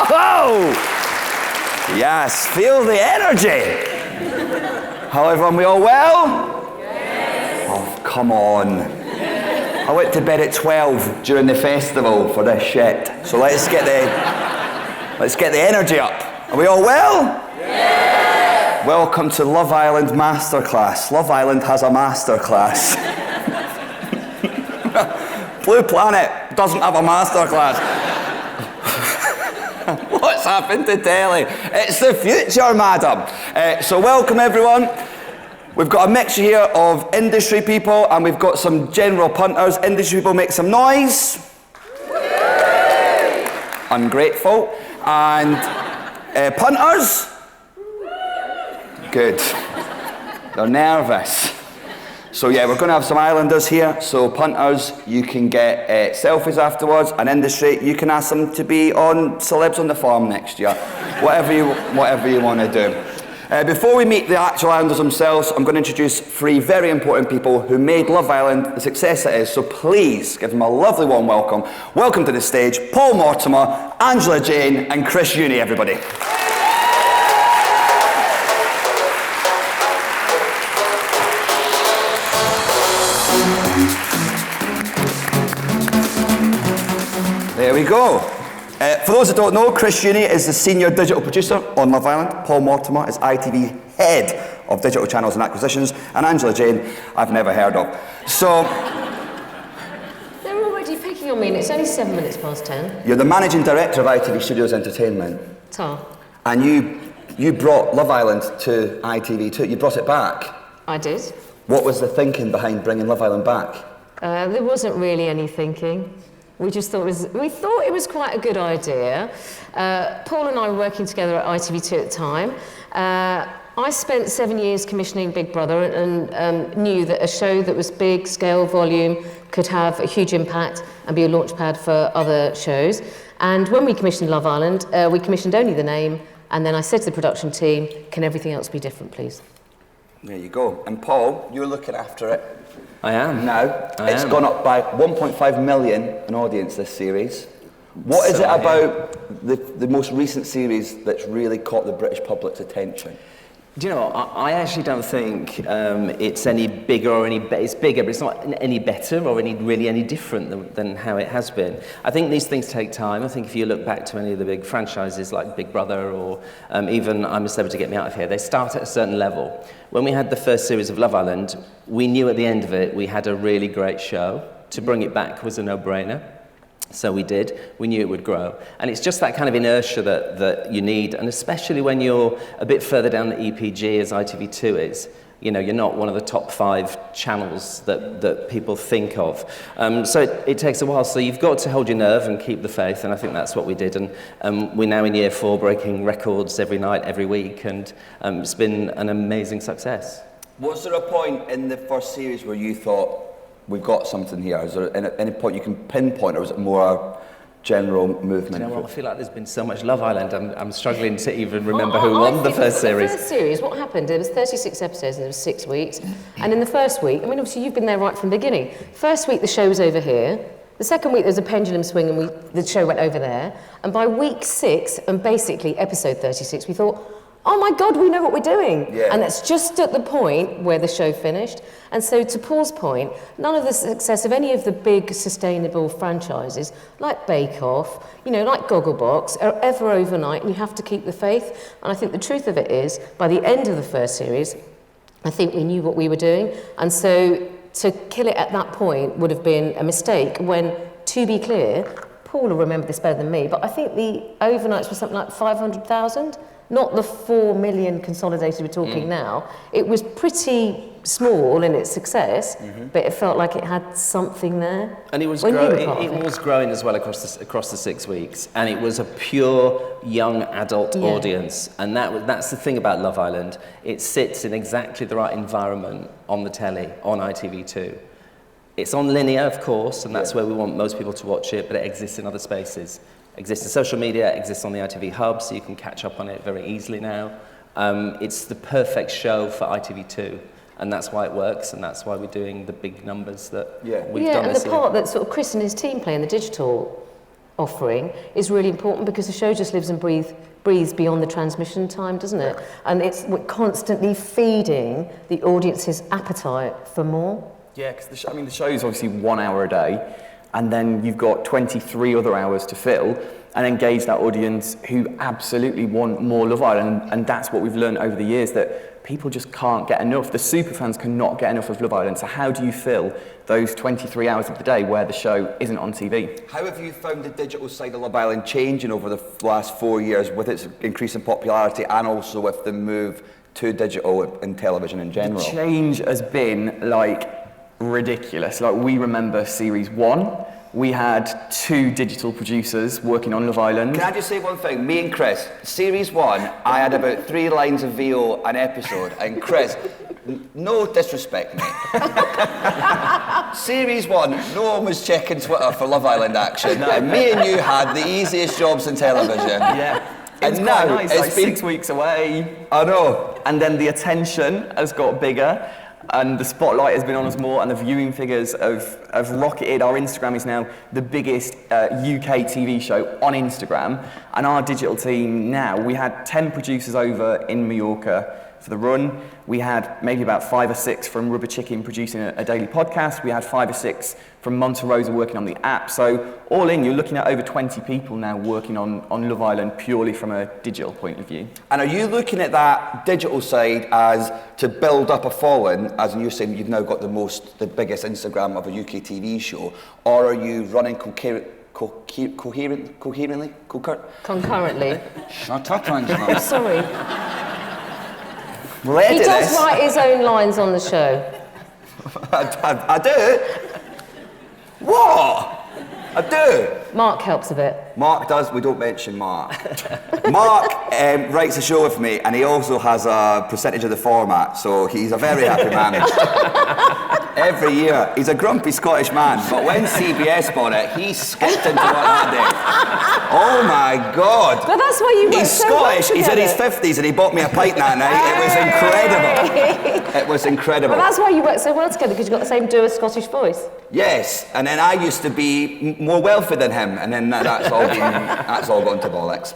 Whoa! Yes, feel the energy. How everyone, we all well? Yes. Oh, come on. I went to bed at 12 during the festival for this shit. So let's get the energy up. Are we all well? Yes. Welcome to Love Island Masterclass. Love Island has a masterclass. Blue Planet doesn't have a masterclass. What's happened to telly? It's the future, madam. So welcome everyone. We've got a mixture here of industry people and we've got some general punters. Industry people, make some noise. Ungrateful. And punters? Good. They're nervous. So yeah, we're going to have some islanders here. So punters, you can get selfies afterwards. And industry, you can ask them to be on Celebs on the Farm next year. Whatever you want to do. Before we meet the actual islanders themselves, I'm going to introduce three very important people who made Love Island the success it is. So please give them a lovely warm welcome. Welcome to the stage, Paul Mortimer, Angela Jain, and Chris Younie, everybody. There we go. For those that don't know, Chris Younie is the senior digital producer on Love Island. Paul Mortimer is ITV head of digital channels and acquisitions. And Angela Jain, I've never heard of. So... They're already picking on me and it's only 7 minutes past 10. You're the managing director of ITV Studios Entertainment. Ta. And you brought Love Island to ITV2. You brought it back. I did. What was the thinking behind bringing Love Island back? There wasn't really any thinking. We just thought it was quite a good idea. Paul and I were working together at ITV2 at the time. I spent 7 years commissioning Big Brother and knew that a show that was big, scale, volume, could have a huge impact and be a launchpad for other shows. And when we commissioned Love Island, we commissioned only the name, and then I said to the production team, can everything else be different, please? There you go. And Paul, you're looking after it. I am. Now, it's gone up by 1.5 million in audience, this series. What is it about the most recent series that's really caught the British public's attention? Do you know what? I actually don't think it's any bigger or it's bigger, but it's not any better or any different than how it has been. I think these things take time. I think if you look back to any of the big franchises like Big Brother or even I'm a Celebrity, Get Me Out of Here, they start at a certain level. When we had the first series of Love Island, we knew at the end of it we had a really great show. To bring it back was a no-brainer. So we did. We knew it would grow. And it's just that kind of inertia that you need, and especially when you're a bit further down the EPG as ITV2 is. You know, you're not one of the top 5 channels that people think of. So it takes a while. So you've got to hold your nerve and keep the faith, and I think that's what we did. And we're now in year 4, breaking records every night, every week, and it's been an amazing success. Was there a point in the first series where you thought, we've got something here? Is there any point you can pinpoint, or is it more a general movement? You know what, I feel like there's been so much Love Island, I'm struggling to even remember who won the first series. The first series, what happened, there was 36 episodes and there was 6 weeks. And in the first week, I mean, obviously you've been there right from the beginning. First week, the show was over here. The second week, there was a pendulum swing and the show went over there. And by week 6, and basically episode 36, we thought, oh my God, we know what we're doing. Yeah. And that's just at the point where the show finished. And so to Paul's point, none of the success of any of the big sustainable franchises, like Bake Off, you know, like Gogglebox, are ever overnight, and you have to keep the faith. And I think the truth of it is, by the end of the first series, I think we knew what we were doing. And so to kill it at that point would have been a mistake when, to be clear, Paul will remember this better than me, but I think the overnights were something like 500,000. Not the 4 million consolidated we're talking now. It was pretty small in its success, but it felt like it had something there. And it was growing as well across the 6 weeks, and it was a pure young adult audience. And that's the thing about Love Island. It sits in exactly the right environment on the telly, on ITV2. It's on linear, of course, and that's where we want most people to watch it, but it exists in other spaces. Exists in social media, exists on the ITV hub, so you can catch up on it very easily now. It's the perfect show for ITV2, and that's why it works, and that's why we're doing the big numbers that we've done this year. And the part that sort of Chris and his team play in the digital, offering is really important, because the show just lives and breathes beyond the transmission time, doesn't it? And we're constantly feeding the audience's appetite for more. Yeah, because the show is obviously 1 hour a day, and then you've got 23 other hours to fill and engage that audience who absolutely want more Love Island. And that's what we've learned over the years, that people just can't get enough. The superfans cannot get enough of Love Island. So how do you fill those 23 hours of the day where the show isn't on TV? How have you found the digital side of Love Island changing over the last 4 years with its increase in popularity and also with the move to digital in television in general? The change has been ridiculous. We remember series 1. We had 2 digital producers working on Love Island. Can I just say one thing? Me and Chris, series 1, I had about 3 lines of VO an episode, and Chris, no disrespect, mate. Series 1, no one was checking Twitter for Love Island action, and me and you had the easiest jobs in television. Yeah. And now nice. it's been 6 weeks away. I know. And then the attention has got bigger, and the spotlight has been on us more, and the viewing figures have rocketed. Our Instagram is now the biggest UK TV show on Instagram, and our digital team now, we had 10 producers over in Mallorca for the run. We had maybe about 5 or 6 from Rubber Chicken producing a daily podcast. We had 5 or 6 from Monte Rosa working on the app. So all in, you're looking at over 20 people now working on Love Island purely from a digital point of view. And are you looking at that digital side as to build up a following, as you're saying you've now got the biggest Instagram of a UK TV show, or are you running concurrently? Concurrently. Shut up, Angela. Sorry. We'll He edit does this. write his own lines on the show. I do. What? I do. Mark helps a bit. Mark does. We don't mention Mark. Mark writes a show with me, and he also has a percentage of the format, so he's a very happy man. Every year, he's a grumpy Scottish man, but when CBS bought it, he skipped into what I did. Oh my God! But that's why you work He's so well Scottish. He's in his together. 50s, and he bought me a pint that night. It was incredible. It was incredible. But that's why you work so well together, because you've got the same dual Scottish voice. Yes, and then I used to be more wealthy than him, and then that's all gone to bollocks.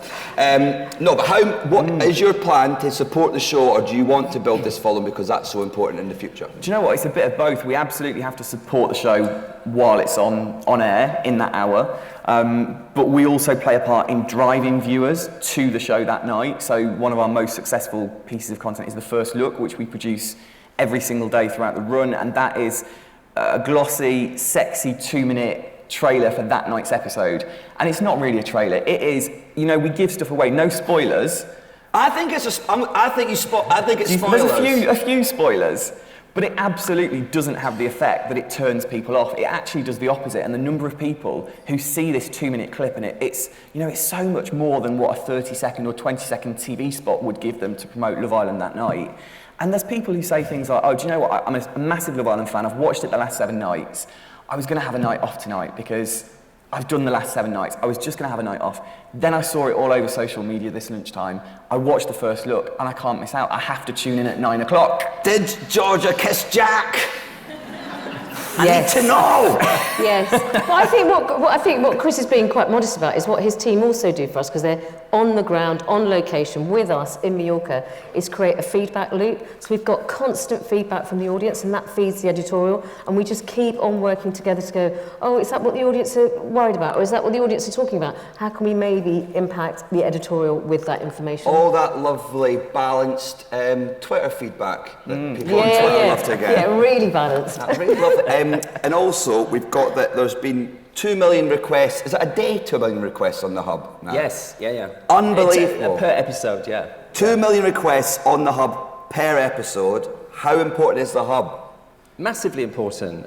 No, but what is your plan to support the show, or do you want to build this following because that's so important in the future? Do you know what? It's a bit of both. We absolutely have to support the show while it's on air in that hour, but we also play a part in driving viewers to the show that night. So one of our most successful pieces of content is The First Look, which we produce every single day throughout the run, and that is a glossy, sexy 2-minute trailer for that night's episode. And it's not really a trailer. It is, we give stuff away, no spoilers. I think it's spoilers. There's a few spoilers, but it absolutely doesn't have the effect that it turns people off. It actually does the opposite, and the number of people who see this 2-minute clip, and it's so much more than what a 30-second or 20-second TV spot would give them to promote Love Island that night. And there's people who say things like, oh, do you know what, I'm a massive Love Island fan, I've watched it the last 7 nights. I was going to have a night off tonight because I've done the last 7 nights. I was just going to have a night off. Then I saw it all over social media this lunchtime. I watched The First Look, and I can't miss out. I have to tune in at 9 o'clock. Did Georgia kiss Jack? Yes. I need to know. Yes. Well, I think what Chris is being quite modest about is what his team also do for us, because they're on the ground, on location with us in Mallorca, is create a feedback loop. So we've got constant feedback from the audience, and that feeds the editorial, and we just keep on working together to go, oh, is that what the audience are worried about? Or is that what the audience are talking about? How can we maybe impact the editorial with that information? All that lovely, balanced Twitter feedback that people on Twitter love to get. Yeah, really balanced. I really love it. And also, we've got that there's been 2 million requests. Is it a day 2 million requests on the hub now? Yes, yeah. Unbelievable. It's per episode, yeah. 2 million requests on the hub per episode. How important is the hub? Massively important.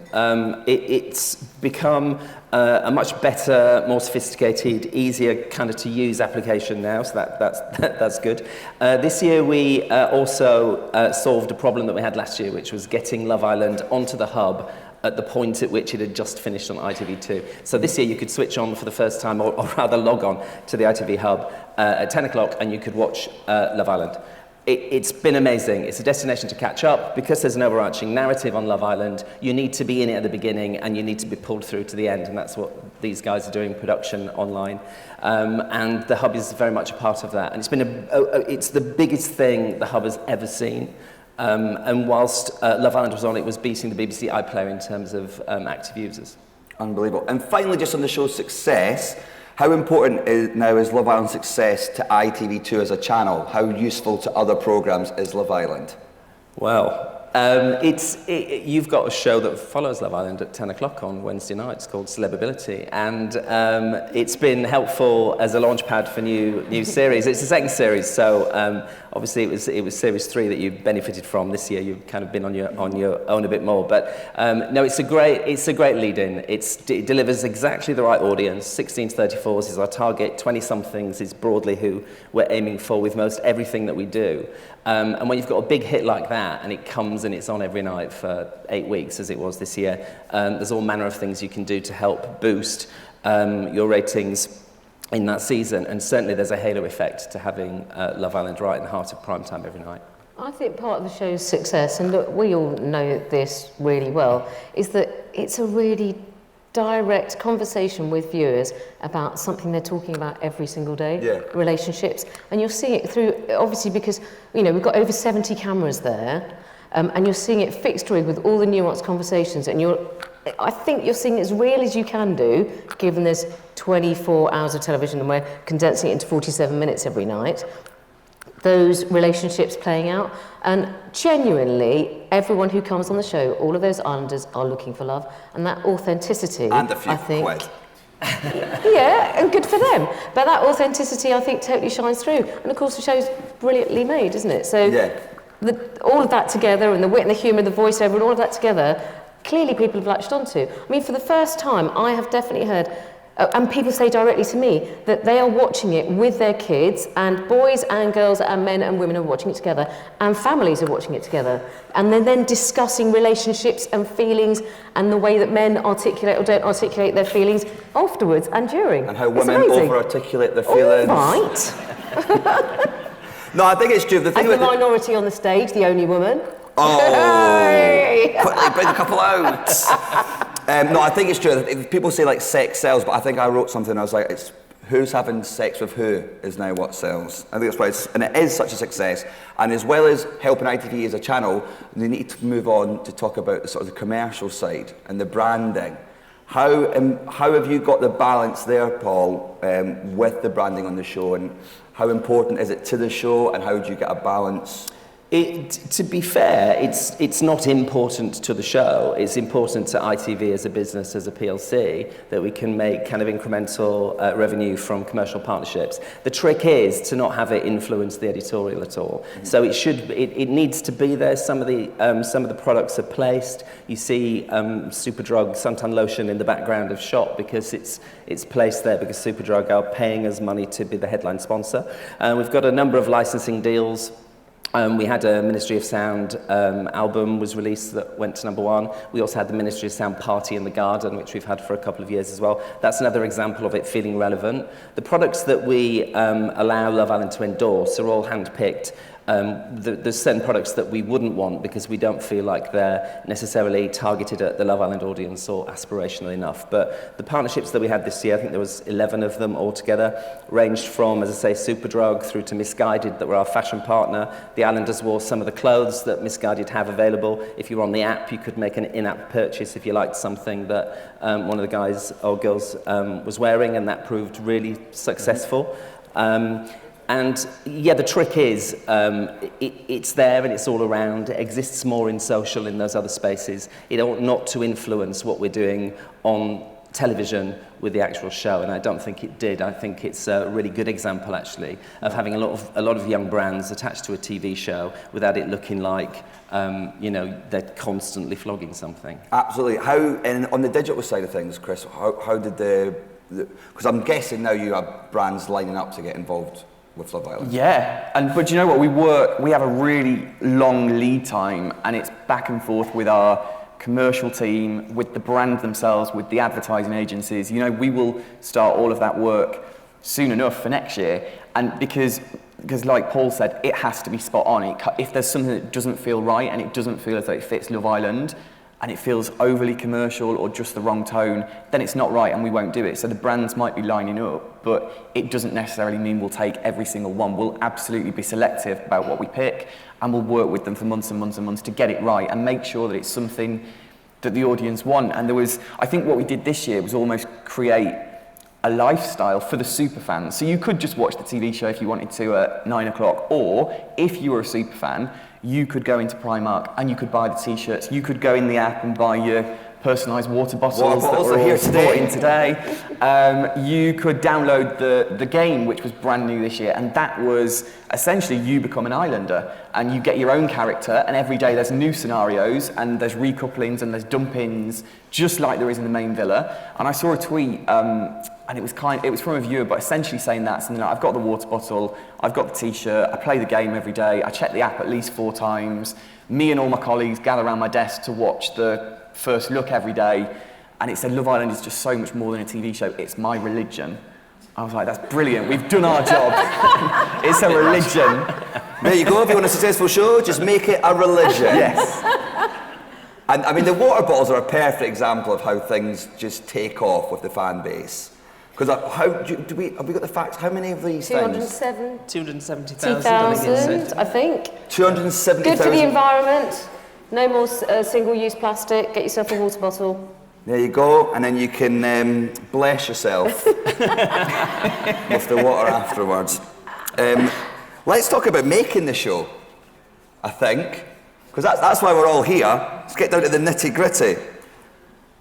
It's become a much better, more sophisticated, easier kind of to use application now, so that's good. This year we also solved a problem that we had last year, which was getting Love Island onto the hub at the point at which it had just finished on ITV2. So this year you could switch on for the first time, or rather log on to the ITV hub at 10 o'clock, and you could watch Love Island. It's been amazing. It's a destination to catch up. Because there's an overarching narrative on Love Island, you need to be in it at the beginning and you need to be pulled through to the end, and that's what these guys are doing, production online. And the Hub is very much a part of that. And it's been it's the biggest thing the Hub has ever seen. And whilst Love Island was on, it was beating the BBC iPlayer in terms of active users. Unbelievable. And finally, just on the show's success, how important is Love Island's success to ITV2 as a channel? How useful to other programmes is Love Island? Well, you've got a show that follows Love Island at 10 o'clock on Wednesday nights called Celebability, and it's been helpful as a launchpad for new series. It's the second series, so obviously it was series 3 that you benefited from. This year you've kind of been on your own a bit more, but no, it's a great lead-in. It delivers exactly the right audience. 16 to 34s is our target. 20-somethings is broadly who we're aiming for with most everything that we do. And when you've got a big hit like that, and it comes and it's on every night for 8 weeks, as it was this year, there's all manner of things you can do to help boost your ratings in that season. And certainly there's a halo effect to having Love Island right in the heart of prime time every night. I think part of the show's success, and look, we all know this really well, is that it's a really direct conversation with viewers about something they're talking about every single day, relationships. And you're seeing it through, obviously, because, you know, we've got over 70 cameras there, and you're seeing it fixed rig with all the nuanced conversations, and I think you're seeing it as real as you can do, given there's 24 hours of television and we're condensing it into 47 minutes every night. Those relationships playing out, and genuinely everyone who comes on the show, all of those islanders are looking for love, and that authenticity, and a few I think, quid. yeah, and good for them, but that authenticity I think totally shines through. And of course the show's brilliantly made, isn't it? So all of that together, and the wit and the humour, the voiceover, and all of that together, clearly people have latched onto. I mean, for the first time I have definitely heard, and people say directly to me, that they are watching it with their kids, and boys and girls and men and women are watching it together, and families are watching it together, and they're then discussing relationships and feelings and the way that men articulate or don't articulate their feelings afterwards and during. And how women over-articulate their feelings. All right. No, I think it's true. The thing As the minority on the stage, the only woman. Oh, quickly bring a couple out. No, I think it's true. People say like sex sells, but I think I wrote something. I was like, it's who's having sex with who is now what sells. I think that's why and it is such a success. And as well as helping ITV as a channel, they need to move on to talk about the sort of the commercial side and the branding. How have you got the balance there, Paul, with the branding on the show, and how important is it to the show, and how do you get a balance? To be fair, it's not important to the show. It's important to ITV as a business, as a PLC, that we can make kind of incremental revenue from commercial partnerships. The trick is to not have it influence the editorial at all. So it needs to be there. Some of the products are placed. You see Superdrug suntan lotion in the background of shot because it's placed there because Superdrug are paying us money to be the headline sponsor. We've got a number of licensing deals. We had a Ministry of Sound album was released that went to #1. We also had the Ministry of Sound party in the garden, which we've had for a couple of years as well. That's another example of it feeling relevant. The products that we allow Love Island to endorse are all hand-picked. There's certain products that we wouldn't want because we don't feel like they're necessarily targeted at the Love Island audience or aspirational enough. But the partnerships that we had this year, I think there was 11 of them altogether, ranged from, as I say, Superdrug through to Missguided, that were our fashion partner. The Islanders wore some of the clothes that Missguided have available. If you were on the app, you could make an in-app purchase if you liked something that one of the guys or girls was wearing, and that proved really successful. And yeah, the trick is it's there and it's all around. It exists more in social, in those other spaces. It ought not to influence what we're doing on television with the actual show, and I don't think it did. I think it's a really good example, actually, of having a lot of young brands attached to a TV show without it looking like they're constantly flogging something. Absolutely. And on the digital side of things, Chris, how did because I'm guessing now you have brands lining up to get involved with Love Island. Yeah, but you know what, we have a really long lead time, and it's back and forth with our commercial team, with the brand themselves, with the advertising agencies. You know, we will start all of that work soon enough for next year. And because like Paul said, it has to be spot on. If there's something that doesn't feel right and it doesn't feel as though it fits Love Island, and it feels overly commercial or just the wrong tone, then it's not right and we won't do it. So the brands might be lining up, but it doesn't necessarily mean we'll take every single one. We'll absolutely be selective about what we pick, and we'll work with them for months and months and months to get it right and make sure that it's something that the audience want. And I think what we did this year was almost create a lifestyle for the super fans. So you could just watch the TV show if you wanted to at 9 o'clock, or if you were a super fan, you could go into Primark and you could buy the t-shirts. You could go in the app and buy your personalised water bottles that were all brought in today. You could download the game, which was brand new this year, and that was essentially you become an islander and you get your own character, and every day there's new scenarios and there's recouplings and there's dump-ins, just like there is in the main villa. And I saw a tweet, and it was from a viewer, but essentially saying that, something like, I've got the water bottle, I've got the t-shirt, I play the game every day, I check the app at least 4 times, me and all my colleagues gather around my desk to watch the first look every day, and it said Love Island is just so much more than a TV show, it's my religion. I was like, that's brilliant, we've done our job. It's a religion. There you go, if you want a successful show, just make it a religion. Yes. And I mean, the water bottles are a perfect example of how things just take off with the fan base. Because have we got the facts? How many of these 207? 270,000, I think. 270,000. Good for the environment. No more single-use plastic. Get yourself a water bottle. There you go, and then you can bless yourself with the water afterwards. Let's talk about making the show, I think, because that's why we're all here. Let's get down to the nitty-gritty.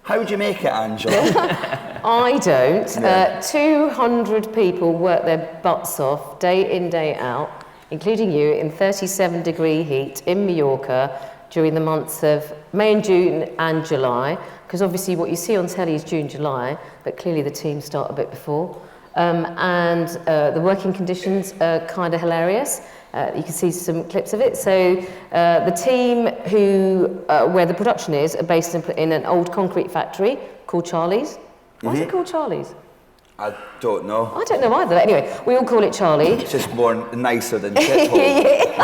How would you make it, Angela? I don't. Yeah. 200 people work their butts off day in, day out, including you, in 37-degree heat in Mallorca during the months of May and June and July, because obviously what you see on telly is June, July, but clearly the teams start a bit before. And the working conditions are kind of hilarious. You can see some clips of it. So the team where the production is are based in an old concrete factory called Charlie's. Why is it called Charlie's? I don't know. I don't know either. Anyway, we all call it Charlie. It's just more nicer than shithole.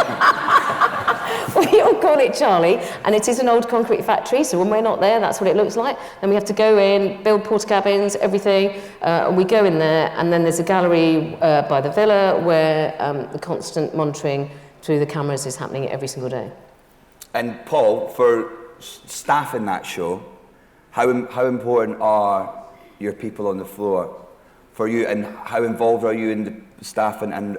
We all call it Charlie, and it is an old concrete factory, so when we're not there, that's what it looks like. Then we have to go in, build porta cabins, everything, and we go in there, and then there's a gallery by the villa where the constant monitoring through the cameras is happening every single day. And Paul, for staffing that show, how important are your people on the floor for you, and how involved are you in the staffing and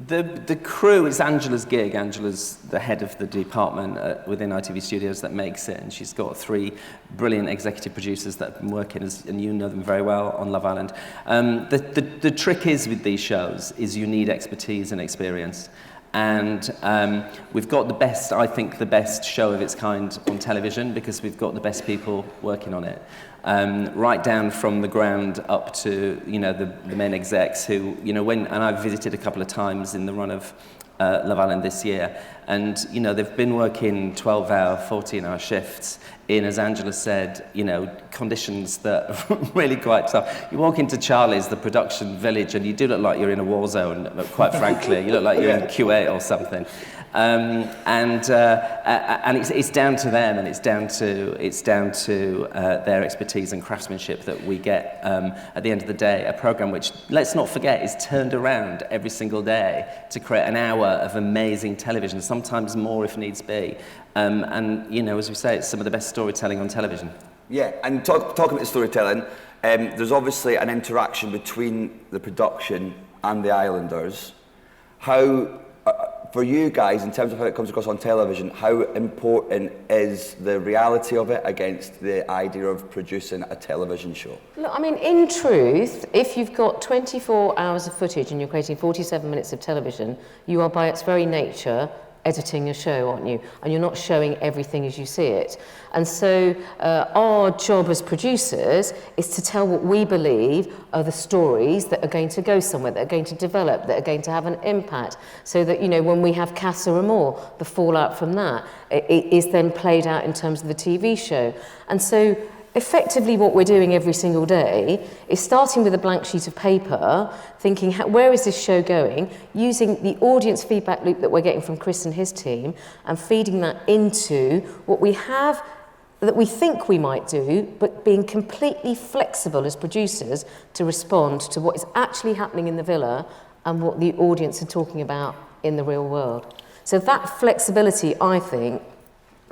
The crew is Angela's gig. Angela's the head of the department within ITV Studios that makes it, and she's got 3 brilliant executive producers that have been working, and you know them very well, on Love Island. The trick is with these shows is you need expertise and experience. And we've got I think the best show of its kind on television, because we've got the best people working on it. Right down from the ground up to, the main execs who, and I've visited a couple of times in the run of Love Island this year, and, they've been working 12-hour, 14-hour shifts in, as Angela said, conditions that are really quite tough. You walk into Charlie's, the production village, and you do look like you're in a war zone, quite frankly. You look like you're in Kuwait or something. And it's down to them, and it's down to their expertise and craftsmanship that we get at the end of the day. A program which, let's not forget, is turned around every single day to create an hour of amazing television, sometimes more if needs be. And as we say, it's some of the best storytelling on television. Yeah, and talking about the storytelling, there's obviously an interaction between the production and the Islanders. How, for you guys, in terms of how it comes across on television, how important is the reality of it against the idea of producing a television show? Look, I mean, in truth, if you've got 24 hours of footage and you're creating 47 minutes of television, you are by its very nature editing a show, aren't you? And you're not showing everything as you see it. And so our job as producers is to tell what we believe are the stories that are going to go somewhere, that are going to develop, that are going to have an impact, so that, when we have Casa Amor, the fallout from that, it is then played out in terms of the TV show. And so effectively what we're doing every single day is starting with a blank sheet of paper, thinking, where is this show going, using the audience feedback loop that we're getting from Chris and his team, and feeding that into what we have that we think we might do, but being completely flexible as producers to respond to what is actually happening in the villa and what the audience are talking about in the real world. So that flexibility, I think,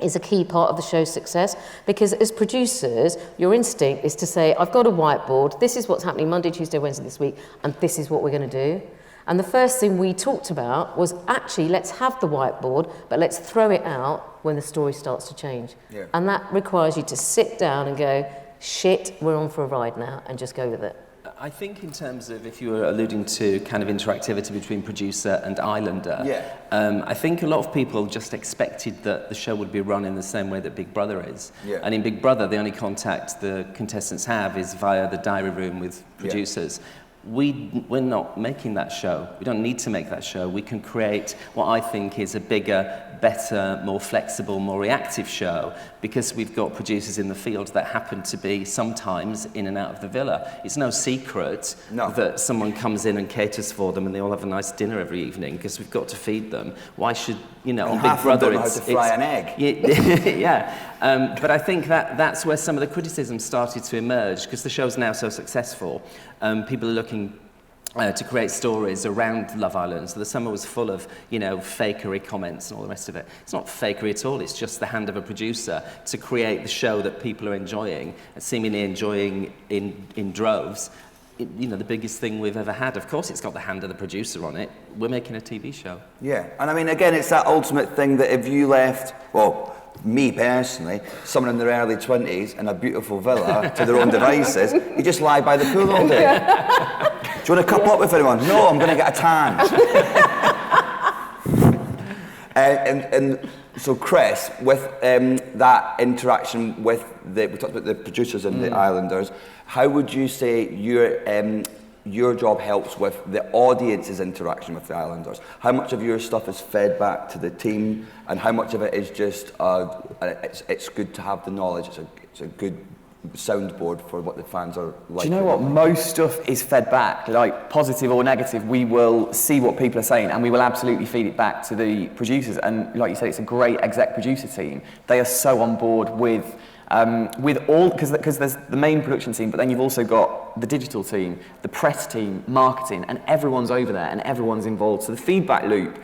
is a key part of the show's success, because as producers, your instinct is to say, I've got a whiteboard, this is what's happening Monday, Tuesday, Wednesday this week, and this is what we're going to do. And the first thing we talked about was actually, let's have the whiteboard, but let's throw it out when the story starts to change. Yeah. And that requires you to sit down and go, shit, we're on for a ride now, and just go with it. I think in terms of, if you were alluding to kind of interactivity between producer and islander, I think a lot of people just expected that the show would be run in the same way that Big Brother is. Yeah. And in Big Brother, the only contact the contestants have is via the diary room with producers. We're not making that show. We don't need to make that show. We can create what I think is a bigger, better, more flexible, more reactive show, because we've got producers in the field that happen to be sometimes in and out of the villa. It's no secret that someone comes in and caters for them and they all have a nice dinner every evening, because we've got to feed them. Why should, on Big Brother, it's how to fry an egg. But I think that's where some of the criticism started to emerge, because the show's now so successful. People are looking to create stories around Love Island. So the summer was full of, fakery comments and all the rest of it. It's not fakery at all. It's just the hand of a producer to create the show that people are enjoying, seemingly enjoying in droves. The biggest thing we've ever had. Of course, it's got the hand of the producer on it. We're making a TV show. Yeah, and I mean, again, it's that ultimate thing that if you left, me personally, someone in their early 20s in a beautiful villa to their own devices, you just lie by the pool all day. Do you want to couple up with anyone? No, I'm going to get a tan. and so, Chris, with that interaction with we talked about the producers and the Islanders, how would you say your job helps with the audience's interaction with the Islanders? How much of your stuff is fed back to the team, and how much of it is just it's good to have the knowledge, it's a good soundboard for what the fans are like? Do you know what? Most stuff is fed back, like positive or negative. We will see what people are saying and we will absolutely feed it back to the producers. And like you said, it's a great exec producer team. They are so on board with all, because there's the main production team, but then you've also got the digital team, the press team, marketing, and everyone's over there and everyone's involved. So the feedback loop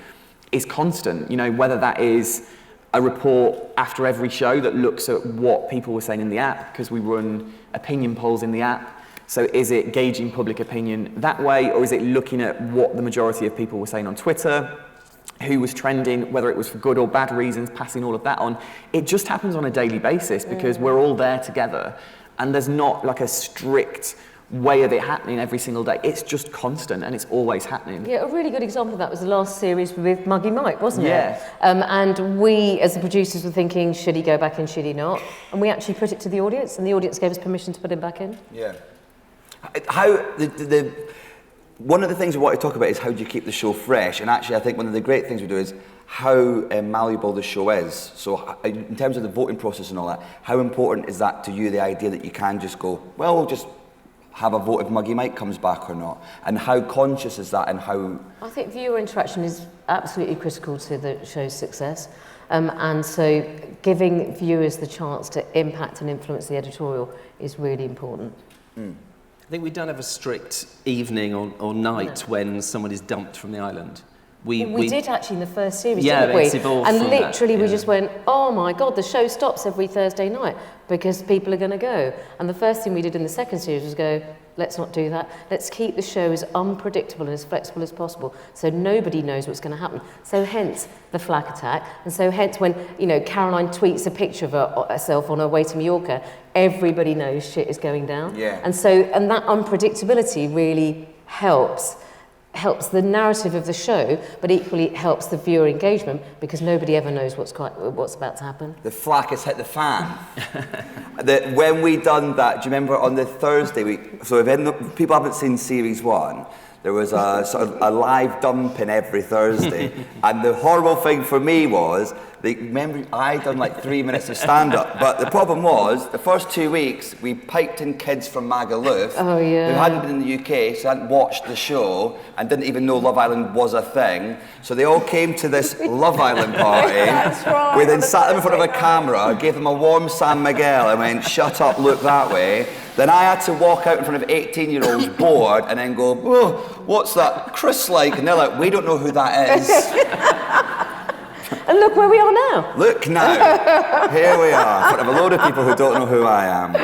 is constant, whether that is a report after every show that looks at what people were saying in the app, because we run opinion polls in the app. So is it gauging public opinion that way, or is it looking at what the majority of people were saying on Twitter, who was trending, whether it was for good or bad reasons, passing all of that on? It just happens on a daily basis because we're all there together, and there's not like a strict way of it happening every single day. It's just constant and it's always happening. Yeah, a really good example of that was the last series with Muggy Mike, wasn't it? Yeah. And we, as the producers, were thinking, should he go back in, should he not? And we actually put it to the audience, and the audience gave us permission to put him back in. Yeah. How one of the things we want to talk about is how do you keep the show fresh, and actually I think one of the great things we do is how malleable the show is. So in terms of the voting process and all that, how important is that to you, the idea that you can just go, well, we'll just have a vote if Muggy Mike comes back or not? And how conscious is that, and how... I think viewer interaction is absolutely critical to the show's success. And so giving viewers the chance to impact and influence the editorial is really important. I think we don't have a strict evening or night when someone is dumped from the island. We did actually in the first series, yeah, didn't we? It's evolved and from literally that, we just went, oh my God, the show stops every Thursday night because people are going to go. And the first thing we did in the second series was go, let's not do that. Let's keep the show as unpredictable and as flexible as possible so nobody knows what's going to happen. So hence the flak attack. And so hence when, Caroline tweets a picture of herself on her way to Mallorca, everybody knows shit is going down. Yeah. And that unpredictability really helps the narrative of the show, but equally it helps the viewer engagement because nobody ever knows what's about to happen. The flak has hit the fan. When we done that, do you remember on the Thursday week? So if people haven't seen series 1, there was a sort of a live dumping every Thursday, and the horrible thing for me was Remember, I done like 3 minutes of stand-up, but the problem was, the first 2 weeks, we piped in kids from Magaluf who hadn't been in the UK, so hadn't watched the show, and didn't even know Love Island was a thing. So they all came to this Love Island party. That's right. We then sat them in front of a camera, gave them a warm San Miguel, and went, shut up, look that way. Then I had to walk out in front of 18-year-olds bored and then go, oh, what's that Chris like? And they're like, we don't know who that is. And look where we are now. Look now, here we are, in front of a load of people who don't know who I am.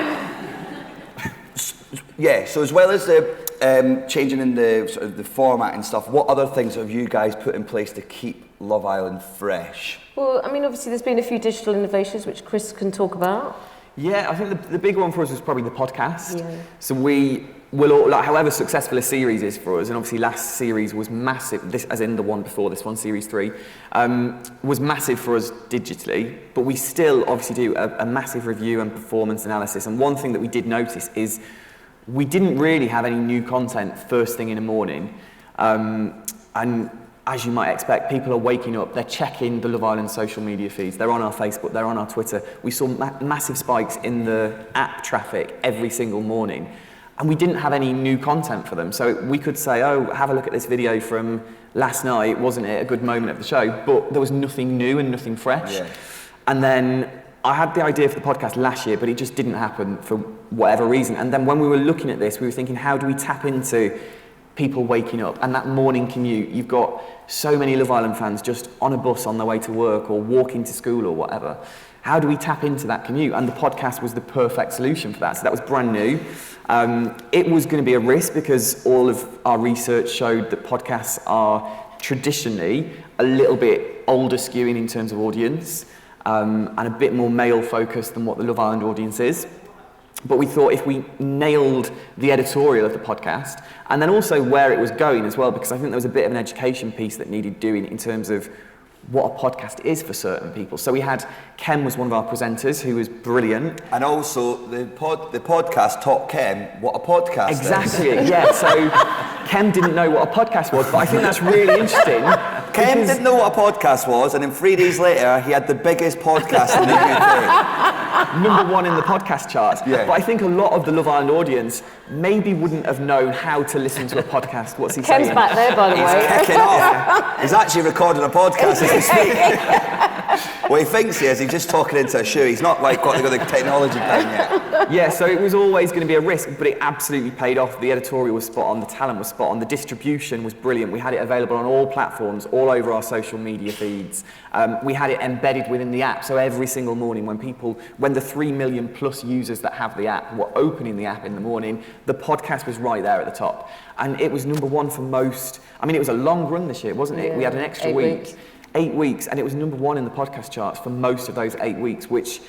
Yeah, so as well as the changing in the sort of the format and stuff, what other things have you guys put in place to keep Love Island fresh? Well, I mean, obviously there's been a few digital innovations which Chris can talk about. Yeah, I think the big one for us was probably the podcast. Yeah. So we will, all, like, however successful a series is for us, and obviously last series was massive, this, as in the one before this one, series 3, was massive for us digitally, but we still obviously do a massive review and performance analysis. And one thing that we did notice is we didn't really have any new content first thing in the morning. And as you might expect, people are waking up, they're checking the Love Island social media feeds, they're on our Facebook, they're on our Twitter. We saw massive spikes in the app traffic every single morning, and we didn't have any new content for them. So we could say, oh, have a look at this video from last night, wasn't it a good moment of the show? But there was nothing new and nothing fresh. Yeah. And then I had the idea for the podcast last year, but it just didn't happen for whatever reason. And then when we were looking at this, we were thinking, how do we tap into people waking up and that morning commute? You've got so many Love Island fans just on a bus on their way to work or walking to school or whatever. How do we tap into that commute? And the podcast was the perfect solution for that. So that was brand new. It was going to be a risk because all of our research showed that podcasts are traditionally a little bit older skewing in terms of audience, and a bit more male focused than what the Love Island audience is. But we thought if we nailed the editorial of the podcast, and then also where it was going as well, because I think there was a bit of an education piece that needed doing in terms of what a podcast is for certain people. So we had, Ken was one of our presenters who was brilliant. And also the podcast taught Ken what a podcast Exactly, is. Yeah. So Ken didn't know what a podcast was, but I think that's really interesting. Ken didn't know what a podcast was, and then 3 days later, he had the biggest podcast in the UK. Number 1 in the podcast charts. Yeah. But I think a lot of the Love Island audience maybe wouldn't have known how to listen to a podcast. What's he saying? Ken's back there, by the way. He's kicking off. He's actually recording a podcast as we speak. What he thinks he is, he's just talking into a shoe. He's not like got the technology down yet. Yeah, so it was always going to be a risk, but it absolutely paid off. The editorial was spot on, the talent was spot on, the distribution was brilliant. We had it available on all platforms, all over our social media feeds. We had it embedded within the app, so every single morning when the 3 million plus users that have the app were opening the app in the morning, the podcast was right there at the top. And it was number 1 for most. I mean, it was a long run this year, wasn't it? Yeah, We had an extra 8 week. weeks. 8 weeks, and it was number 1 in the podcast charts for most of those 8 weeks, which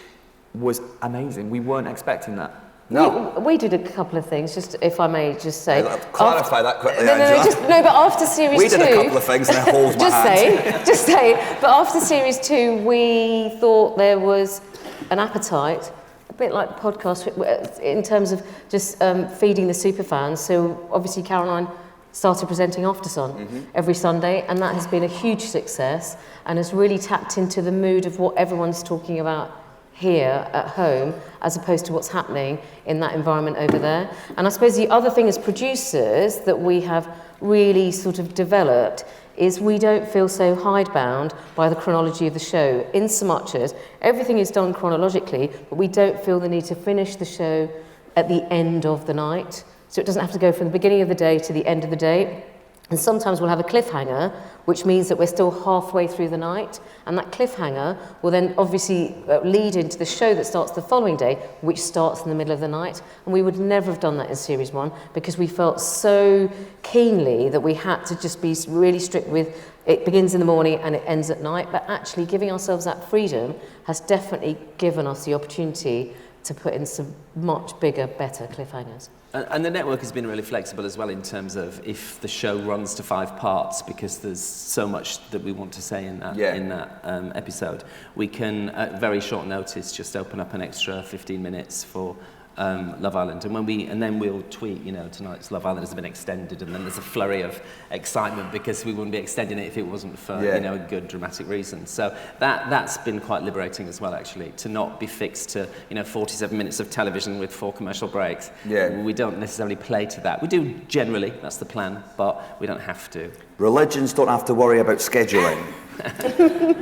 was amazing. We weren't expecting that. No. We did a couple of things, just if I may just say. Clarify that quickly, No, Angela. but after series 2... We did a couple of things and it holds my hand. Just say. But after series 2, we thought there was an appetite, a bit like the podcast, in terms of just feeding the superfans. So obviously Caroline started presenting After Sun every Sunday, and that has been a huge success and has really tapped into the mood of what everyone's talking about here at home as opposed to what's happening in that environment over there. And I suppose the other thing as producers that we have really sort of developed is we don't feel so hidebound by the chronology of the show, in so much as everything is done chronologically, but we don't feel the need to finish the show at the end of the night. So it doesn't have to go from the beginning of the day to the end of the day. And sometimes we'll have a cliffhanger, which means that we're still halfway through the night. And that cliffhanger will then obviously lead into the show that starts the following day, which starts in the middle of the night. And we would never have done that in series 1 because we felt so keenly that we had to just be really strict with it begins in the morning and it ends at night. But actually giving ourselves that freedom has definitely given us the opportunity to put in some much bigger, better cliffhangers. And the network has been really flexible as well in terms of if the show runs to 5 parts, because there's so much that we want to say in that episode, we can at very short notice just open up an extra 15 minutes for Love Island, and then we'll tweet, tonight's Love Island has been extended, and then there's a flurry of excitement because we wouldn't be extending it if it wasn't for a good dramatic reason. So that's been quite liberating as well, actually, to not be fixed to 47 minutes of television with 4 commercial breaks. Yeah. We don't necessarily play to that. We do generally, that's the plan, but we don't have to. Religions don't have to worry about scheduling.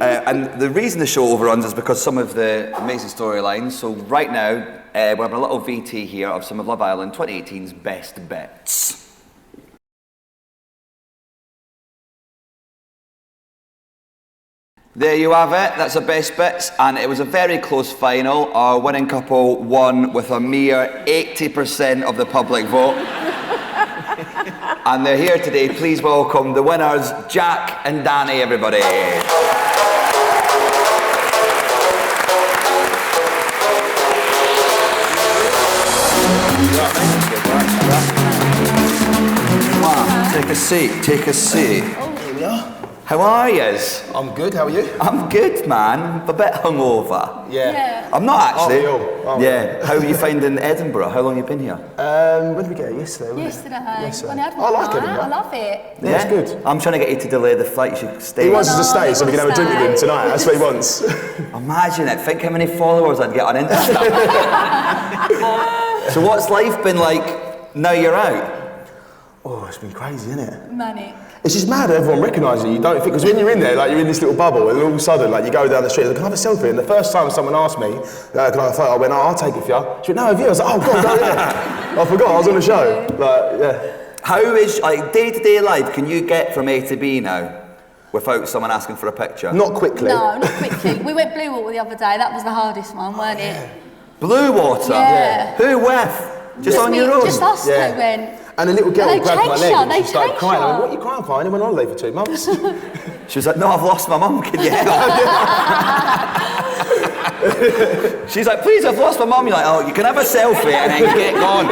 And the reason the show overruns is because some of the amazing storylines. So right now, we have a little VT here of some of Love Island 2018's best bits. There you have it, that's the best bits, and it was a very close final. Our winning couple won with a mere 80% of the public vote. And they're here today. Please welcome the winners, Jack and Dani, everybody. Take a seat, take a seat. Here we are. How are yous? I'm good, how are you? I'm good, man. I'm a bit hungover. Yeah. I'm not actually. Aren't we all? Yeah. How are you finding Edinburgh? How long have you been here? When did we get here? Yesterday, Yesterday. Yesterday. When I had I like one Edinburgh. night, I love it. Yeah, it's good. I'm trying to get you to delay the flight. You should stay. He wants us to stay he so we can have a wants drink to with him stay. tonight. That's what he wants. Imagine it. Think how many followers I'd get on Insta. So what's life been like now you're out? Oh, it's been crazy, isn't it? Manic. It's just mad that everyone recognises you. You don't think, because when you're in there, like you're in this little bubble, and all of a sudden, like you go down the street, like, can I have a selfie? And the first time someone asked me, can I have a photo? I went, I'll take it for you. She went, no, have you? I was like, oh God, go yeah. I forgot, I was on the show. Like, yeah. How is like day-to-day life? Can you get from A to B now without someone asking for a picture? Not quickly. No, not quickly. We went blue water the other day. That was the hardest one, weren't it? Blue water? Yeah. Who with? Just on your own? Just us two went. And a little girl And they grabbed my chased leg her, and they she started chased crying. I went, her. what are you crying for? I only went on holiday for 2 months. She was like, no, I've lost my mum, can you help? She's like, please, I've lost my mum. You're like, oh, you can have a selfie and then get gone.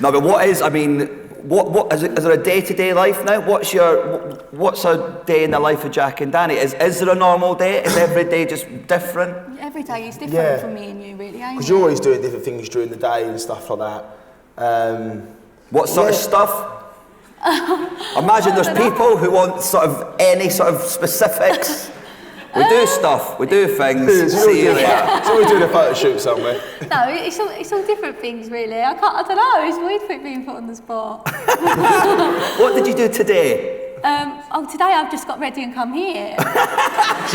No, but what is, I mean, what is there a day-to-day life now? What's a day in the life of Jack and Dani? Is there a normal day? Is every day just different? Every day is different from me and you, really, ain't Because it? you're always doing different things during the day and stuff like that. What sort of stuff? Imagine there's people who want sort of any sort of specifics. We do stuff, we do things. See you later. So we're doing a photo shoot somewhere. No, it's all different things, really. I don't know, it's weird being put on the spot. What did you do today? Today I've just got ready and come here. She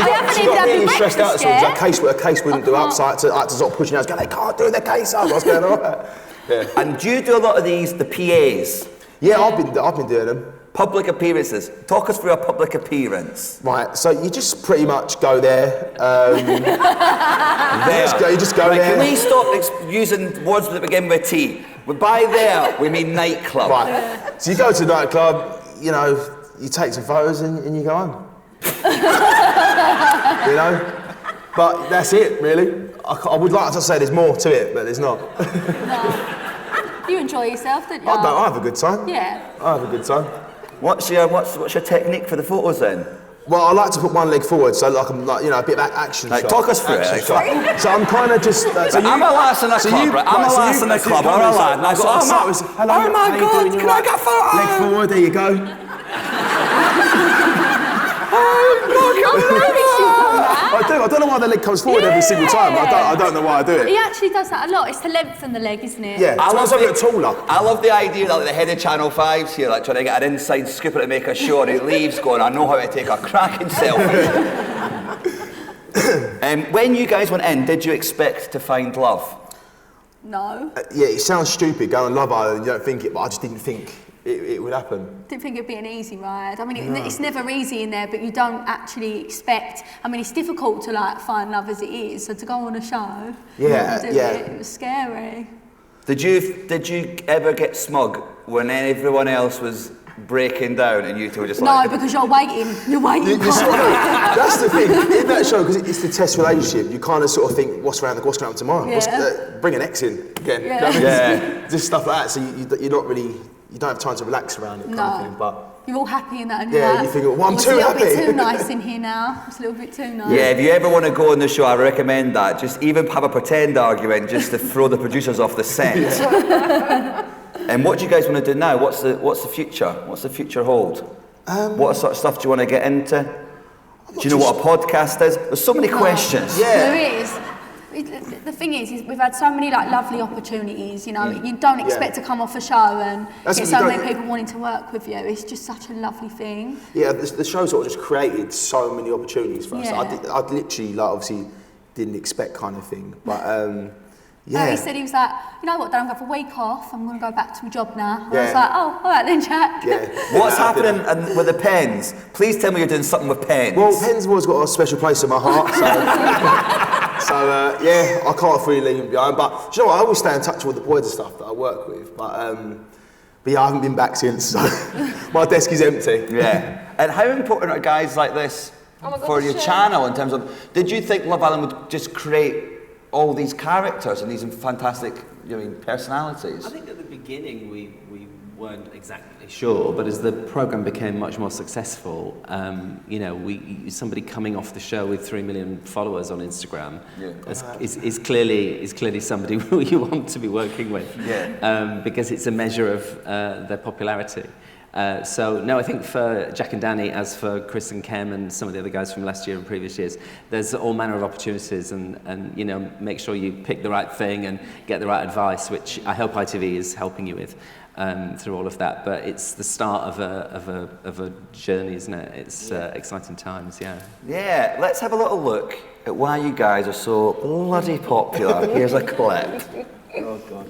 got had really my stressed out. breakfast So yet. a case wouldn't do up, so I had to sort of pushing out. They can't do the case up. I was going, all right. Yeah. And do you do a lot of these, the PAs? Yeah, I've been doing them. Public appearances. Talk us through a public appearance. Right, so you just pretty much go there. You just go Right, there. can we stop using words that begin with T? By there, we mean nightclub. Right, so you go to the nightclub, you take some photos and you go home. But that's it, really. I would like to say there's more to it, but there's not. No. You enjoy yourself, don't you? I have a good time. Yeah. I have a good time. What's your technique for the photos then? Well, I like to put one leg forward, so I'm a bit of action Like, shot. talk us through it. Action Like, shot. So I'm kind of just... I'm a lass in a club, right? I'm a lass in a club, or a lad, and I go, oh my God, can I get a photo? Leg forward, there you go. I don't know why the leg comes forward every single time. I don't know why I do it. He actually does that a lot. It's to lengthen the leg, isn't it? Yeah, I love a bit taller. I love the idea that the head of Channel 5's here, like trying to get an inside scooper to make a show, and he leaves going, I know how to take a cracking selfie. When you guys went in, did you expect to find love? No. Yeah, it sounds stupid going on Love Island, you don't think it, but I just didn't think it would happen. Didn't think it'd be an easy ride. I mean, it's never easy in there, but you don't actually expect. I mean, it's difficult to find love as it is. So to go on a show, it was scary. Did you ever get smug when everyone else was breaking down and you two were just like... No, because you're waiting. You're waiting. That's the thing in that show, because it's the test relationship. You kind of sort of think, what's going to happen tomorrow? Yeah. Bring an ex in again. Yeah. You know what I mean? Just stuff like that. So you're not really. you don't have time to relax around it kind of thing. But you're all happy in that. And you think, well, I'm too happy. It's a little bit too nice in here now. It's a little bit too nice. Yeah, if you ever want to go on the show, I recommend that. Just even have a pretend argument just to throw the producers off the set. And what do you guys want to do now? What's the future? What's the future hold? What sort of stuff do you want to get into? Do you know what a podcast is? There's so many questions. Yeah. There is. The thing is we've had so many like lovely opportunities, you know, you don't expect to come off a show and get so many people wanting to work with you. It's just such a lovely thing. Yeah, the show sort of just created so many opportunities for us. Yeah. I'd literally, like, obviously didn't expect kind of thing, but he said, he was like, you know what, Dan, I'm going for a week off, I'm going to go back to my job now. And I was like, oh, all right then, Jack. Yeah. What's happening with the pens? Please tell me you're doing something with pens. Well, pens have always got a special place in my heart, so, I can't fully leave them behind. But, you know what, I always stay in touch with the boys and stuff that I work with, but yeah, I haven't been back since, so my desk is empty. Yeah. And how important are guys like this for your channel in terms of, did you think Love Island would just create all these characters and these fantastic, personalities? I think at the beginning we weren't exactly sure, but as the program became much more successful, somebody coming off the show with 3 million followers on Instagram is clearly somebody who you want to be working with, because it's a measure of their popularity. No, I think for Jack and Dani, as for Chris and Kem and some of the other guys from last year and previous years, there's all manner of opportunities and make sure you pick the right thing and get the right advice, which I hope ITV is helping you with through all of that. But it's the start of a journey, isn't it? It's exciting times, Yeah, let's have a little look at why you guys are so bloody popular. Here's a clip. Oh, God.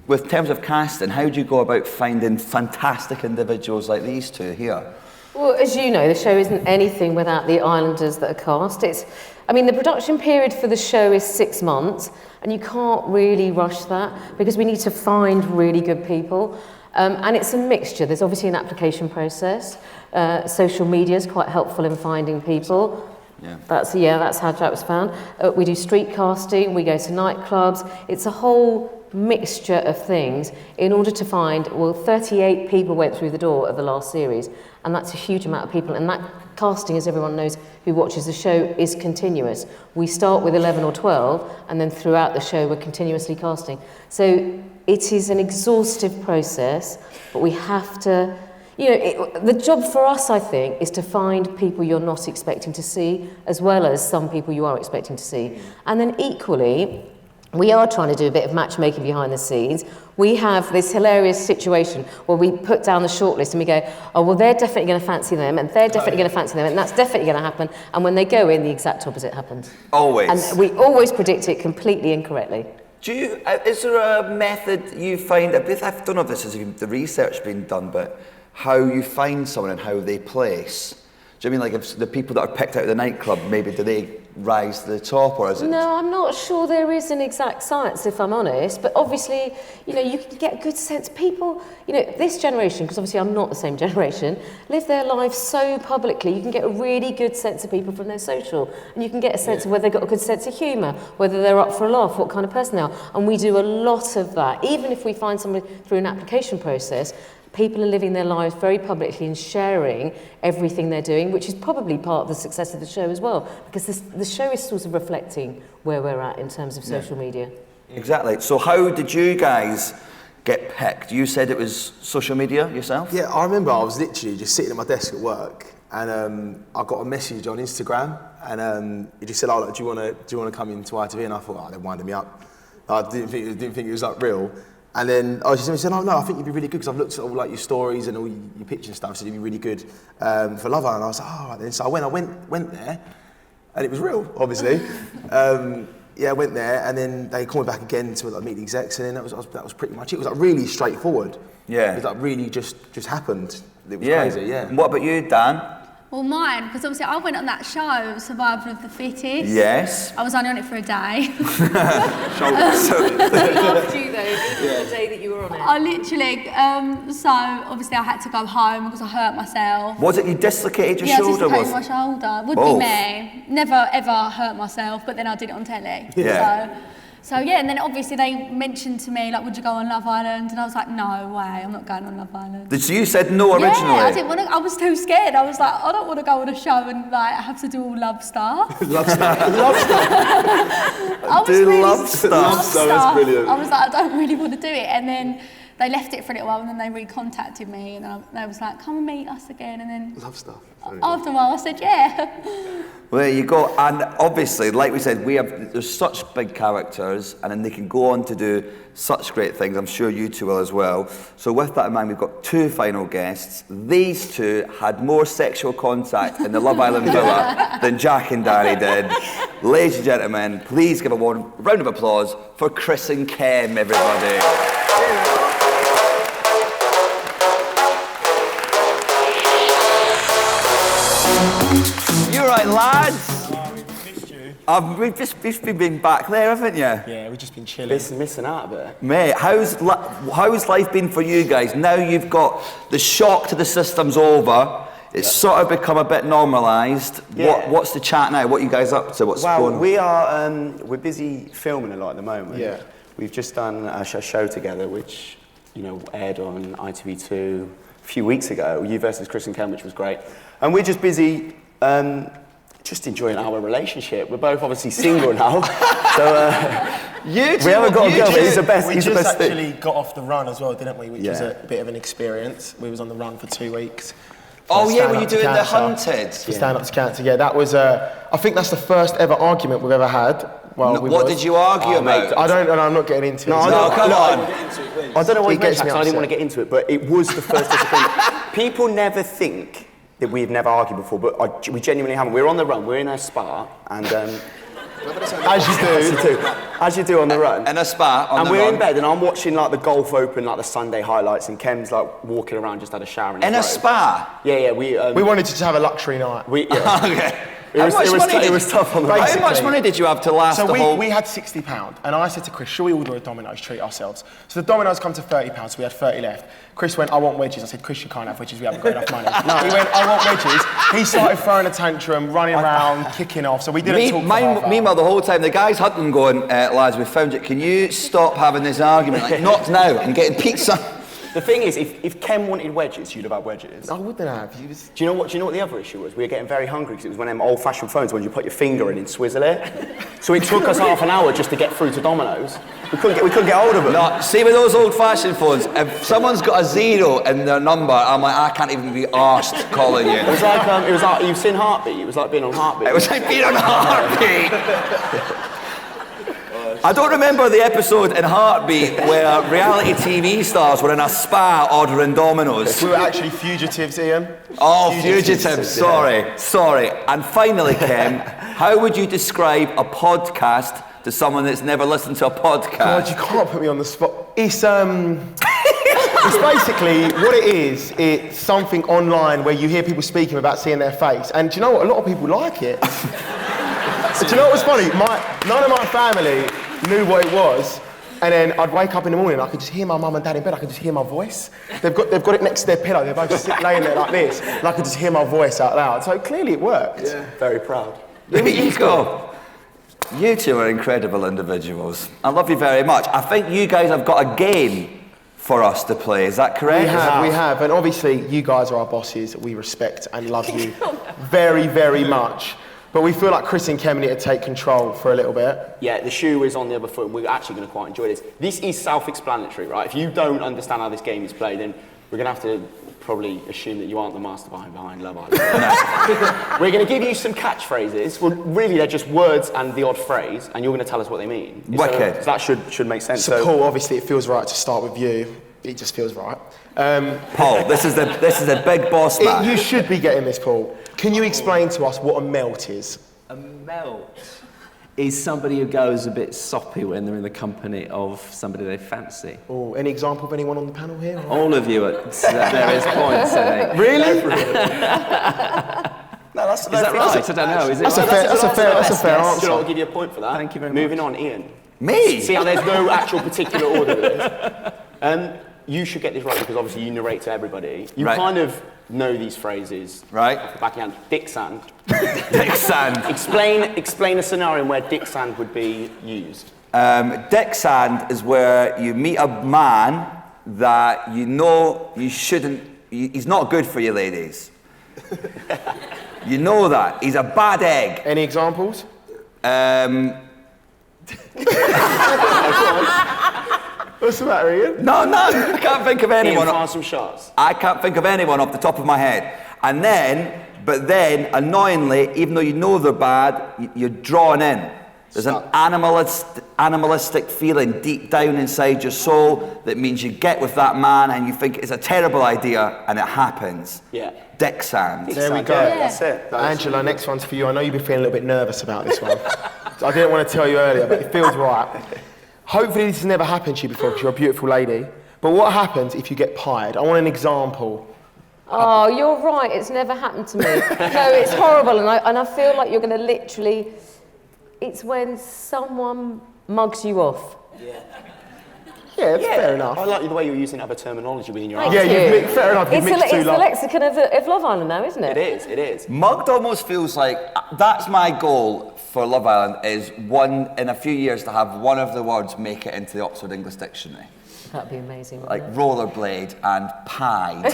With terms of casting, how do you go about finding fantastic individuals like these two here? Well, as you know, the show isn't anything without the islanders that are cast. The production period for the show is 6 months, and you can't really rush that because we need to find really good people. And it's a mixture. There's obviously an application process. Social media is quite helpful in finding people. Yeah. That's how Jack was found. We do street casting, we go to nightclubs. It's a whole mixture of things in order to find, 38 people went through the door of the last series, and that's a huge amount of people. And that casting, as everyone knows who watches the show, is continuous. We start with 11 or 12, and then throughout the show we're continuously casting. So it is an exhaustive process, but we have to, the job for us, I think, is to find people you're not expecting to see, as well as some people you are expecting to see. And then equally, we are trying to do a bit of matchmaking behind the scenes. We have this hilarious situation where we put down the shortlist and we go, oh, well, they're definitely going to fancy them, and they're definitely going to fancy them, and that's definitely going to happen. And when they go in, the exact opposite happens. Always. And we always predict it completely incorrectly. Is there a method you find, I don't know if this is the research being done, but how you find someone and how they place? Do you mean like if the people that are picked out of the nightclub, maybe do they rise to the top, or is it? No, I'm not sure there is an exact science, if I'm honest, but obviously, you can get a good sense. People, this generation, because obviously I'm not the same generation, live their lives so publicly. You can get a really good sense of people from their social, and you can get a sense of whether they've got a good sense of humour, whether they're up for a laugh, what kind of person they are. And we do a lot of that. Even if we find somebody through an application process, people are living their lives very publicly and sharing everything they're doing, which is probably part of the success of the show as well, because the show is sort of reflecting where we're at in terms of social media. Exactly. So how did you guys get picked? You said it was social media yourself? Yeah, I remember I was literally just sitting at my desk at work, and I got a message on Instagram, and he just said, "Oh, look, do you want to come into ITV?" And I thought, "Oh, they're winding me up." I didn't think it was like real. And then I just said, "Oh no, I think you'd be really good because I've looked at all like your stories and all your pictures and stuff. So you'd be really good for Love Island." And I was like, "Oh, all right then." So I went there, and it was real, obviously. I went there, and then they called me back again to meet the execs, and then that was pretty much it. It was like really straightforward. Yeah. It was like really just happened. It was crazy. Yeah. And what about you, Dan? Well, mine, because obviously I went on that show, Survival of the Fittest. Yes. I was only on it for a day. I loved you though, the day that you were on it. I literally, so obviously I had to go home because I hurt myself. Was it you dislocated your shoulder? Yeah, I dislocated my shoulder. Would be me. Never ever hurt myself, but then I did it on telly. Yeah. So yeah, and then obviously they mentioned to me, like, would you go on Love Island? And I was like, no way, I'm not going on Love Island. So you said no originally? Yeah, I didn't want to, I was too scared. I was like, I don't want to go on a show and like have to do all love stuff. Love stuff. Love stuff. I was really love stuff. Love So that's brilliant. I was like, I don't really want to do it. And then they left it for a little while, and then they recontacted me, and they was like, come and meet us again. And then Love stuff. after a while, I said, yeah. Well, there you go. And obviously, like we said, there's such big characters, and then they can go on to do such great things. I'm sure you two will as well. So with that in mind, we've got 2 final guests. These 2 had more sexual contact in the Love Island villa than Jack and Dani did. Ladies and gentlemen, please give a round of applause for Chris and Kem, everybody. You're right, lads. Missed you. We've just been back there, haven't you? Yeah, we've just been chilling. Missing out a bit. Mate, how's life been for you guys? Now you've got the shock to the system's over. It's sort of become a bit normalised. Yeah. What's the chat now? What are you guys up to? What's going on? We're busy filming a lot at the moment. Yeah. We've just done a show together, which aired on ITV2 a few weeks ago. You versus Chris and Ken, which was great. And we're just busy. Just enjoying our relationship. We're both obviously single now, so we haven't got a girl, but he's the best. We He's the just best actually got off the run as well, didn't we? Which was Yeah. a bit of an experience. We was on the run for 2 weeks. Oh yeah, Stand were you Up to doing the Cancer. Hunted? For Stand Up to Cancer, yeah. That was, I think that's the first ever argument we've ever had. Well, What did you argue about? I don't, and I'm not getting into it. No, come on. I don't know what It gets me I didn't want to upset. get into it, but it was the first disagreement. People never think that we've never argued before, but we genuinely haven't. We're on the run. We're in a spa, and as you do on the run. In a spa on and the we're run. in bed, and I'm watching like the golf open, like the Sunday highlights, and Kem's like walking around, just had a shower. In a spa? Yeah. We wanted to just have a luxury night. Okay. It was tough on the How much money did you have to last So the whole... we had £60, and I said to Chris, shall we order a Domino's, treat ourselves? So the Domino's come to £30, so we had 30 left. Chris went, I want wedges. I said, Chris, you can't have wedges, we haven't got enough money. He went, I want wedges. He started throwing a tantrum, running around, kicking off, so we didn't talk for half hour. Meanwhile, the whole time, the guy's hunting going, lads, we found it. Can you stop having this argument? Like, not now. I'm getting pizza. The thing is, if Kem wanted wedges, you'd have had wedges. I wouldn't have. Do you know what the other issue was? We were getting very hungry because it was one of them old-fashioned phones when you put your finger in and swizzle it. So it took us half an hour just to get through to Domino's. We couldn't get hold of them. No, see with those old-fashioned phones, if someone's got a 0 in their number, I'm like, I can't even be arsed calling you. It was like you've seen Heartbeat. It was like being on Heartbeat. It was like being on Heartbeat. I don't remember the episode in Heartbeat where reality TV stars were in a spa ordering Domino's. We were actually fugitives, Ian. Oh, fugitives, sorry. And finally, Kem, how would you describe a podcast to someone that's never listened to a podcast? God, you can't put me on the spot. It's it's basically what it is. It's something online where you hear people speaking without seeing their face, and do you know what? A lot of people like it. Do you know what was funny? None of my family knew what it was, and then I'd wake up in the morning, I could just hear my mum and dad in bed, I could just hear my voice. They've got it next to their pillow, they're both just laying there like this, and I could just hear my voice out loud. So clearly it worked. Yeah, very proud. There you go. You two are incredible individuals. I love you very much. I think you guys have got a game for us to play, is that correct? We have, and obviously you guys are our bosses, we respect and love you very, very much. But we feel like Chris and Kem need to take control for a little bit. Yeah, the shoe is on the other foot, and we're actually going to quite enjoy this. This is self-explanatory, right? If you don't understand how this game is played, then we're going to have to probably assume that you aren't the mastermind behind Love Island. We're going to give you some catchphrases. Well, really, they're just words and the odd phrase, and you're going to tell us what they mean. Wicked. So that should make sense. So Paul, obviously it feels right to start with you. It just feels right. Paul, this is the big boss man. You should be getting this, Paul. Can you explain to us what a melt is? A melt is somebody who goes a bit soppy when they're in the company of somebody they fancy. Oh, any example of anyone on the panel here? All of you at various points, I think. Really? No, that's Is that right? I don't know. Is it? That's a fair answer. I'll give you a point for that. Thank you very much. Moving on, Ian. Me? See how there's no actual particular order to this. You should get this right because obviously you narrate to everybody. You Right. kind of know these phrases. Right. Off the back of your hand. Dick sand. Dick sand. Explain a scenario where dick sand would be used. Dick sand is where you meet a man that you know you shouldn't, he's not good for you ladies. You know that. He's a bad egg. Any examples? What's the matter, Iain? No, I can't think of anyone. Iain, fire some shots. I can't think of anyone off the top of my head. But then, annoyingly, even though you know they're bad, you're drawn in. There's an animalistic feeling deep down inside your soul that means you get with that man and you think it's a terrible idea and it happens. Yeah. Dick sand. There we go. Yeah. That's it. Angela, next one's for you. I know you've been feeling a little bit nervous about this one. I didn't want to tell you earlier, but it feels right. Hopefully this has never happened to you before because you're a beautiful lady. But what happens if you get pied? I want an example. Oh, you're right. It's never happened to me. No, it's horrible, and I feel like you're going to literally. It's when someone mugs you off. Yeah, fair enough. I like the way you're using other terminology within your Thank answer. you. Fair enough. You've mixed two It's the lexicon of Love Island now, isn't it? It is. Mugged almost feels like, that's my goal for Love Island, is in a few years to have one of the words make it into the Oxford English Dictionary. That'd be amazing. Like rollerblade and pied.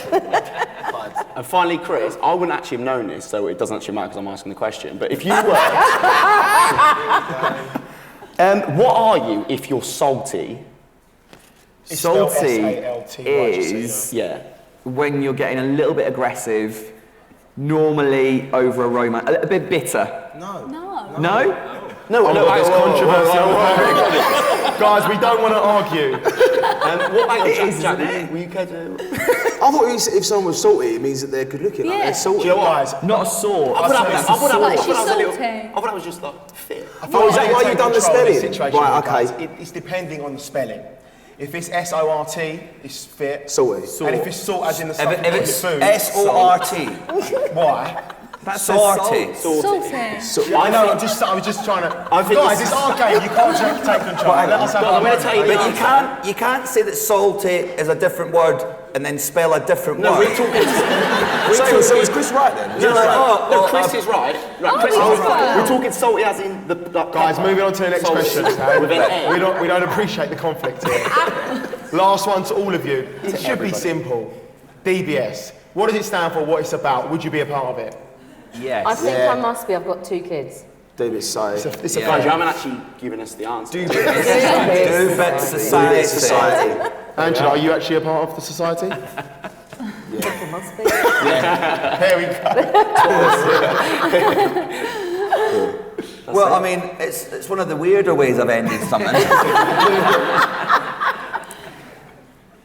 And finally, Chris, I wouldn't actually have known this, so it doesn't actually matter because I'm asking the question, but if you were... what are you if you're salty? Salty S-A-L-T, is when you're getting a little bit aggressive, normally over a romance, a bit bitter. No. No, I know it's controversial. Guys, we don't want to argue. what about you, Jack? Were you care to... I thought if someone was salty, it means that they're good looking. Like Yeah. they're salty. Do you know what, guys? Not a sore. I thought She's salty. I was just like, fit. Oh, is that why you've done the spelling? Situation Right, guys. okay. It's depending on the spelling. If it's S-O-R-T, it's fit. Salty. And if it's salt as in the stuff If you put in it's your food. S-O-R-T. Why? That's salty. Salty. I know, I was just trying to... I think Guys, it's our game, you can't take control. Let us have I'm going to tell you the But answer. you can't say that salty is a different word and then spell a different No, word. we're talking... So is Chris right then? No, Chris is right. Chris is right. We're talking salty as in the... Guys, moving on to the next question, okay? With an A. We don't appreciate the conflict here. Last one to all of you. It should be simple. DBS. What does it stand for? What it's about? Would you be a part of it? Yes. I think I must be. I've got 2 kids. David say. It's a Guys, you haven't actually given us the answer. Doobit Society. Angela, are you actually a part of the society? It must be. Here we go. Well, I mean, it's one of the weirder ways I've ended something.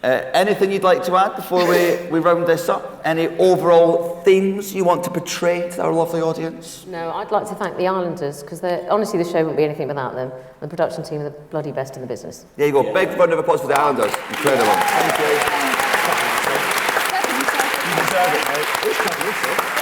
Anything you'd like to add before we round this up? Any overall themes you want to portray to our lovely audience? No, I'd like to thank the Islanders because honestly, the show wouldn't be anything without them. The production team are the bloody best in the business. There you go. Big round of applause for the Islanders. Incredible. Thank you. You deserve it, mate.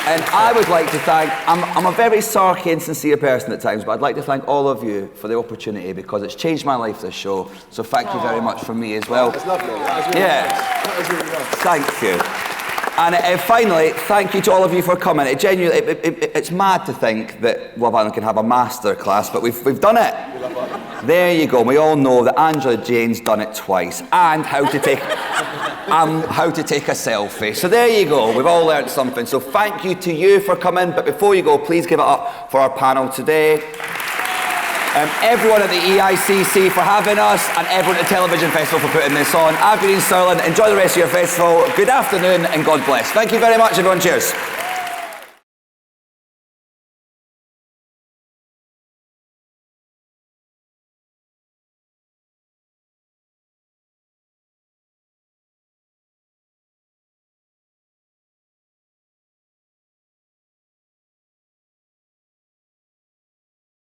And I would like to thank, I'm a very sarky and sincere person at times, but I'd like to thank all of you for the opportunity because it's changed my life, this show. So thank you very much from me as well. That's lovely. That was really nice. That was really nice. Thank you. And finally, thank you to all of you for coming. It's mad to think that Love Island can have a masterclass, but we've done it. There you go. We all know that Angela Jane's done it twice, and how to take a selfie. So there you go. We've all learned something. So thank you to you for coming. But before you go, please give it up for our panel today. Everyone at the EICC for having us, and everyone at the Television Festival for putting this on. I've been Iain Stirling. Enjoy the rest of your festival. Good afternoon, and God bless. Thank you very much, everyone. Cheers.